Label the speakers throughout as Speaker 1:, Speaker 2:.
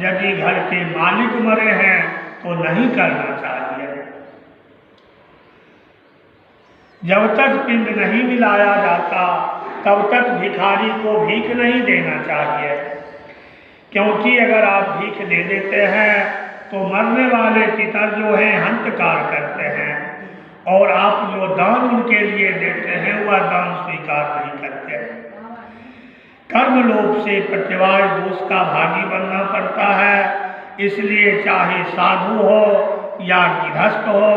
Speaker 1: यदि घर के मालिक मरे हैं तो नहीं करना चाहिए। जब तक पिंड नहीं मिलाया जाता तब तक भिखारी को भीख नहीं देना चाहिए, क्योंकि अगर आप भीख दे देते हैं तो मरने वाले पितर जो हैं हंतकार करते हैं और आप जो दान उनके लिए देते हैं वह दान स्वीकार नहीं करते। कर्म लोभ से प्रतिवार दोष का भागी बनना पड़ता है, इसलिए चाहे साधु हो या गृहस्थ हो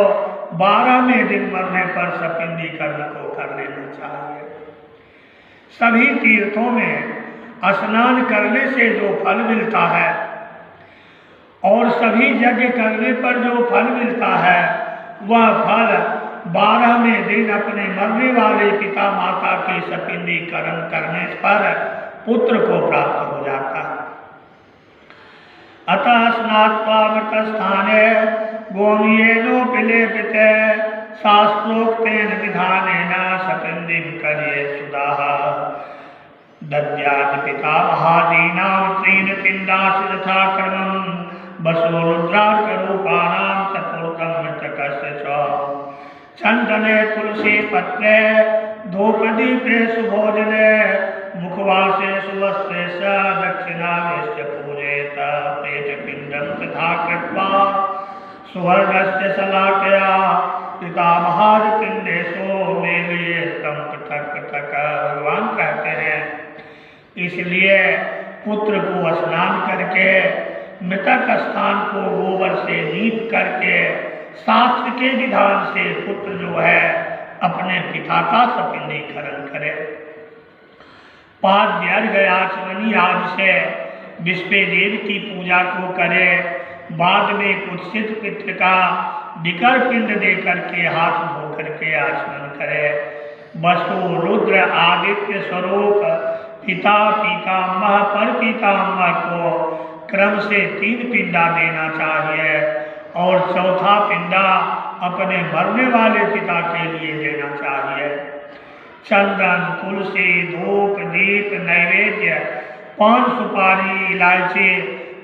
Speaker 1: 12वें दिन मरने पर सपिंडी कर्म को कर लेना चाहिए। सभी तीर्थों में स्नान करने से जो फल मिलता है और सभी यज्ञ करने पर जो फल मिलता है वह फल 12वें दिन अपने मरने वाले पिता माता के सपिंडी कर्म करने पर पुत्र को प्राप्त हो जाता है। अतः स्नात्वा मृतस्थाने गोमयेनोपलेपिते शास्त्रोक्तेन विधानेन सपिंडीं करिये सुदाः दद्यात् पितामहादीनां त्रीन् पिण्डासि यथा क्रमं वसो रुद्रार्करूपाणां चतुर्थं मृतकस्य च चन्दने तुलसी पत्रे धूपदीपे सुभोजने मुखवासे सुवस्त्रे च दक्षिणावेश्य पूजयेत पेटपिण्डं तथा कृत्वा सुवर्णस्य शलाकया पितामहाद पिण्डेषु मेलयेतं पृथक पृथक। भगवान कहते हैं इसलिए पुत्र को स्नान करके मृतक स्थान को गोबर से लीप करके शास्त्र के विधान से पुत्र जो है अपने पिता का सपिंडीकरण करे। पाद्य अर्घ्य आचमनी आदि से विश्वदेव की पूजा को करे, बाद में कुत्सित पितृ का विकर पिंड दे करके हाथ धो करके आचमन करे। वसु रुद्र आदित्य स्वरूप पिता पितामह पर पितामह को क्रम से 3 पिंडा देना चाहिए और चौथा पिंडा अपने मरने वाले पिता के लिए देना चाहिए। चंदन तुलसी धूप दीप नैवेद्य पान सुपारी इलायची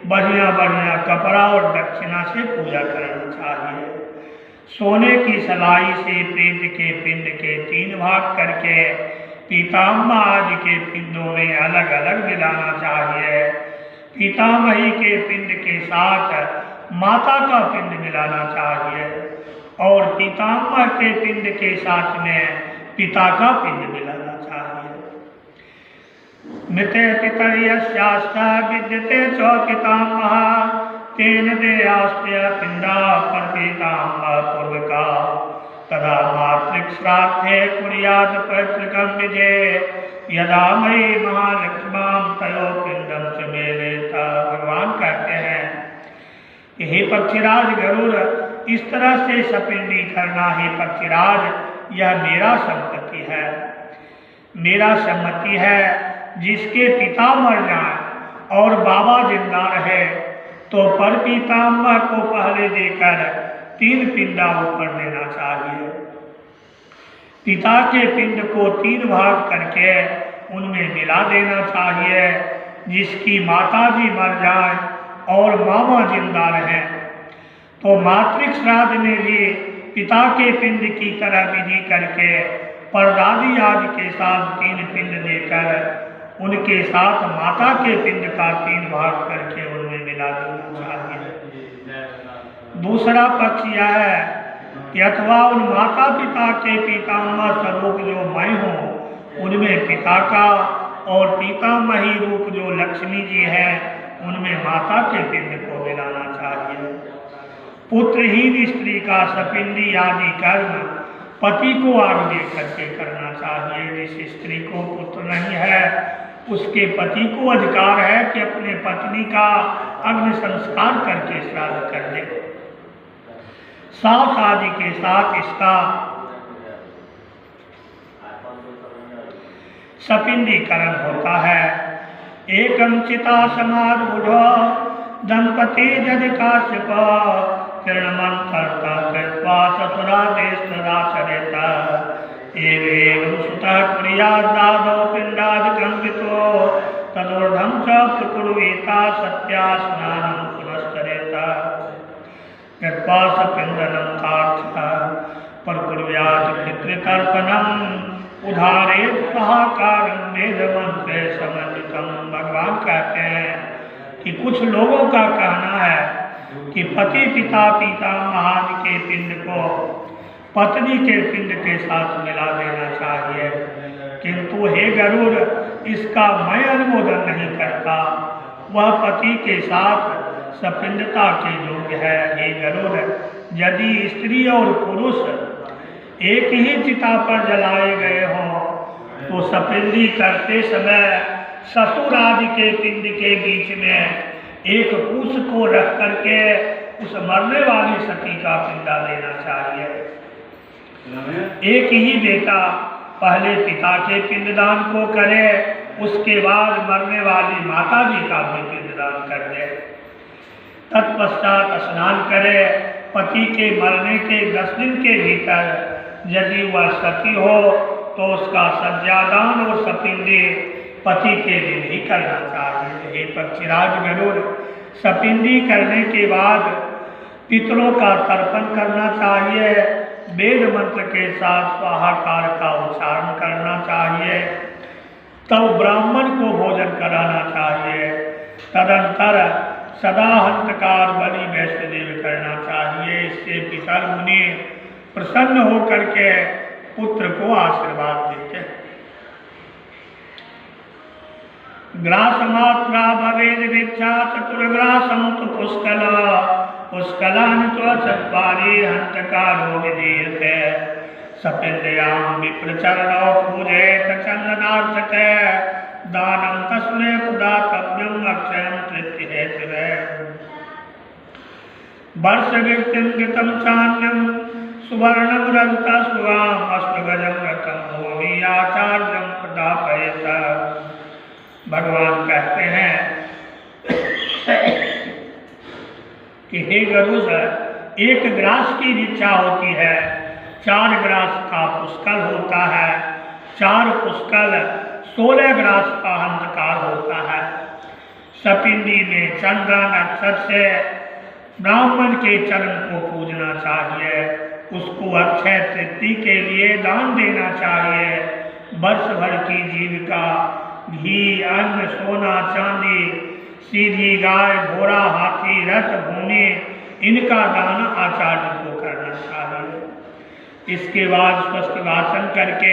Speaker 1: बढ़िया बढ़िया कपड़ा और दक्षिणा से पूजा करना चाहिए। सोने की सलाई से प्रेत के पिंड के 3 भाग करके पितामह आदि के पिंडों में अलग अलग मिलाना चाहिए। पितामही के पिंड के साथ माता का पिंड मिलाना चाहिए और पितामह के पिंड के साथ में पिता का पिंड मिलाना चाहिए। मृते पितर्यस्यास्ता विद्यते च पितामह तेन देयास्त्य पिंडा पर पितामह पूर्वका तदा मातृश्राद्धे कुर्यात् पैतृकं विधे यदा मयि महालक्ष्मां तयो पिंडम च मेलेत। भगवान कहते हैं कि हे पक्षीराज गरुड़, इस तरह से सपिंडी करना है पक्षीराज, यह मेरा संपत्ति है, मेरा सम्मति है। जिसके पिता मर जाए और बाबा जिंदा रहे तो पर पितामह को पहले देकर 3 पिंडा ऊपर देना चाहिए। पिता के पिंड को 3 भाग करके उनमें मिला देना चाहिए। जिसकी माताजी मर जाए और मामा जिंदा रहे तो मातृ श्राद्ध में भी पिता के पिंड की तरह विधि करके परदादी आदि के साथ 3 पिंड देकर उनके साथ माता के पिंड का 3 भाग करके उनमें मिला देना चाहिए। दूसरा पक्ष यह है कि अथवा उन माता पिता के पितामह स्वरूप जो मैं हूँ उनमें पिता का और पितामही रूप जो लक्ष्मी जी है उनमें माता के पिंड को मिलाना चाहिए। पुत्रहीन स्त्री का सपिंडी आदि कर्म पति को आगे करके करना चाहिए। जिस स्त्री को पुत्र नहीं है उसके पति को अधिकार है कि अपने पत्नी का अग्नि संस्कार करके श्राद्ध कर दे। सास आदि के साथ इसका सपिंडीकरण होता है। एकम चिता समारूढ़ दंपति जदि काश्यप तृणमंथर्ता कृत्वा ससुरादेशराचरेत एवं सुतः कुर्याद् दादौ पिण्डादिकं वितो तदोर्धम च प्रकुर्वेता सत्या स्नानं पुनश्चरेता निर्वास पिंडनं कार्थ प्रकुर्व्यात् पितृतर्पणम् उदारेत सहाकारं वेद मंत्रे समन्वितम। भगवान कहते हैं कि कुछ लोगों का कहना है कि पति पिता पितामह के पिंड को पत्नी के पिंड के साथ मिला देना चाहिए, किंतु हे गरुड़, इसका मैं अनुमोदन नहीं करता। वह पति के साथ सपिंडता के योग्य है। हे गरुड़, यदि स्त्री और पुरुष एक ही चिता पर जलाए गए हों तो सपिंडी करते समय ससुर आदि के पिंड के बीच में एक पूछ को रख करके उस मरने वाली सती का पिंडा देना चाहिए। एक ही बेटा पहले पिता के पिंडदान को करे, उसके बाद मरने वाली माता जी का भी पिंडदान कर दे। तत्पश्चात स्नान करे। पति के मरने के 10 दिन के भीतर यदि वह सती हो तो उसका सज्जादान और सपिंडी पति के दिन ही करना चाहिए। हे पक्षीराज गरुड़, सपिंडी करने के बाद पितरों का तर्पण करना चाहिए। वेद मंत्र के साथ स्वाहाकार का उच्चारण करना चाहिए, तब ब्राह्मण को भोजन कराना चाहिए। तदंतर सदा हंतकार बलि वैष्णदेव करना चाहिए। इससे पितर मुनि प्रसन्न होकर के पुत्र को आशीर्वाद देते हैं। ग्रास मात्रा भवेद भिक्षा चतुर्ग्रासम तो पुष्कल पुष्कलानि तो चत्वारि हंतकारो विधीयते। सपिंडयाम विप्रचरणो पूजेत चंदनार्चते दानं तस्मै प्रदातव्यम् अक्षयं तृतीयेतवे। वर्षव्यक्तिं गतं चान्यं सुवर्णं रजतस्वाम अश्वगजं रतं भूमि आचार्यं प्रदापयेत। भगवान कहते हैं कि हे गरुड़, एक ग्रास की भिक्षा होती है, 4 ग्रास का पुष्कल होता है, 4 पुष्कल 16 ग्रास का हंतकार होता है। सपिंडी में चंदन अक्षत से ब्राह्मण के चरण को पूजना चाहिए, उसको अक्षय तृप्ति के लिए दान देना चाहिए। वर्ष भर की जीविका, घी, अन्न, सोना, चांदी, सीधी गाय, घोड़ा, हाथी, रथ, भूमि, इनका दान आचार्य को करना चाहिए। इसके बाद स्वस्थ वाचन करके